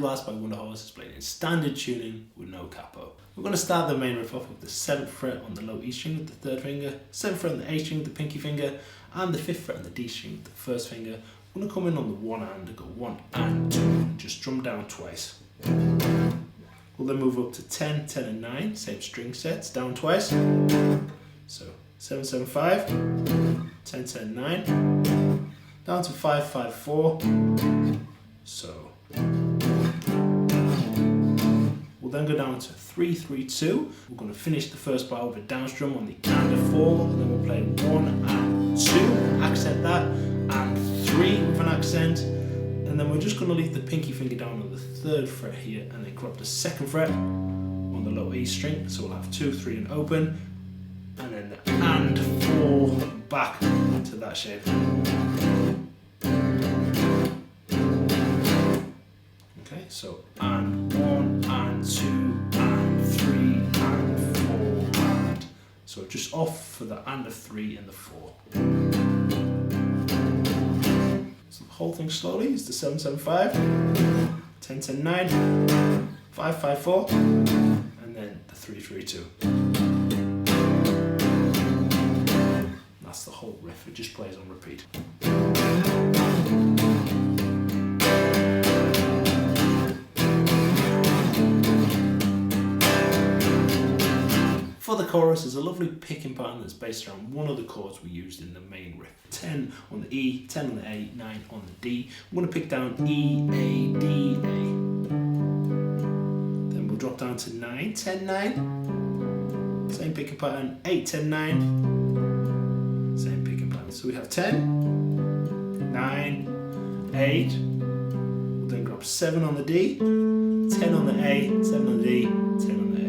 Glass by Wunderhorse is played in standard tuning with no capo. We're going to start the main riff off with the 7th fret on the low E string with the 3rd finger, 7th fret on the A string with the pinky finger, and the 5th fret on the D string with the 1st finger. We're going to come in on the 1 and go 1 and 2, and just strum down twice. We'll then move up to 10, 10 and 9, same string sets, down twice. So 7, 7, 5, 10, 10, 9, down to 5, 5, 4. So we'll then go down to 3, 3, 2. We're going to finish the first bar with a down strum on the and a 4, and then we'll play 1 and 2, accent that, and 3 with an accent. And then we're just going to leave the pinky finger down on the 3rd fret here and then grab the 2nd fret on the low E string. So we'll have 2, 3 and open, and then the and 4 back to that shape. Okay, so and 1 and 2 and 3 and 4 and. So just off for the and of 3 and the 4. So the whole thing slowly is the 7, 7, 5, 10, 10, 9, 5, 5, 4, and then the 3, 3, 2. That's the whole riff, it just plays on repeat. For the chorus, there's a lovely picking pattern that's based around one of the chords we used in the main riff. 10 on the E, 10 on the A, 9 on the D. I'm going to pick down E, A, D, A. Then we'll drop down to 9, 10, 9. Same picking pattern, 8, 10, 9. Same picking pattern. So we have 10, 9, 8. We'll then grab 7 on the D, 10 on the A, 7 on the D, 10 on the A.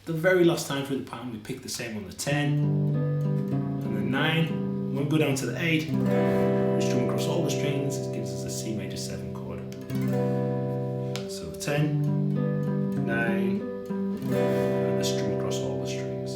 The very last time through the pattern we pick the same on the 10 and the 9. When we go down to the 8, we strum across all the strings. It gives us a C major 7 chord. So the 10, 9, and a strum across all the strings.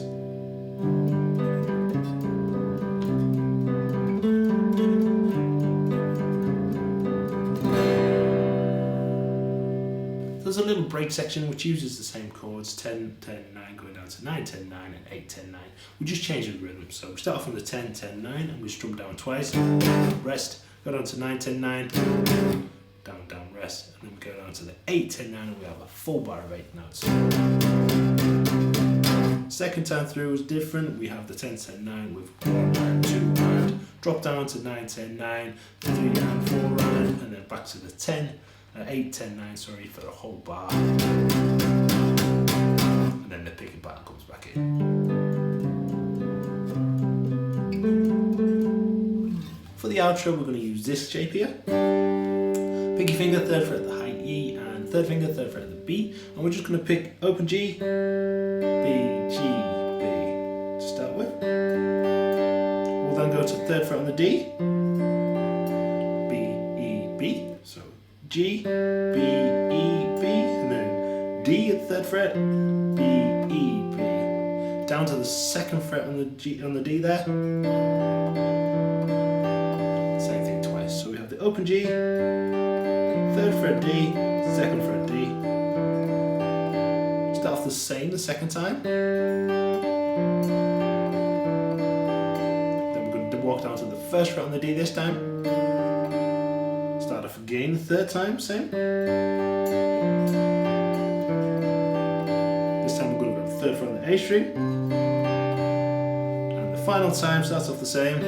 There's a little break section which uses the same chords, 10, 10, 9, going down to 9, 10, 9, and 8, 10, 9. We just change the rhythm. So we start off on the 10, 10, 9, and we strum down twice, rest, go down to 9, 10, 9, down, down, rest, and then we go down to the 8, 10, 9, and we have a full bar of 8 notes. Second time through is different. We have the 10, 10, 9 with 1 and 2 and, drop down to 9, 10, 9, 3 and 4 and then back to the 10. 8, 10, 9, sorry, for the whole bar. And then the picking pattern comes back in. For the outro, we're going to use this shape here. Pinky finger, 3rd fret at the high E, and 3rd finger, 3rd fret at the B. And we're just going to pick open G, B, G, B to start with. We'll then go to 3rd fret on the D, B, E, B. So G, B, E, B, and then D at the 3rd fret, B, E, B. Down to the 2nd fret on the G on the D there. Same thing twice. So we have the open G, 3rd fret D, 2nd fret D. Start off the same the second time. Then we're going to walk down to the 1st fret on the D this time. Start off again the 3rd time, same. This time we're going to go to the 3rd fret on the A string. And the final time starts off the same.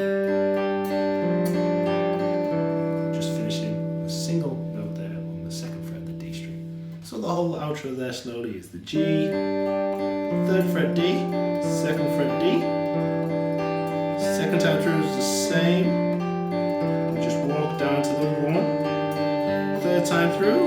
Just finishing a single note there on the 2nd fret of the D string. So the whole outro there slowly is the G, 3rd fret D, 2nd fret D. Second time through is the same. Just walk down to the 1. 3rd time through,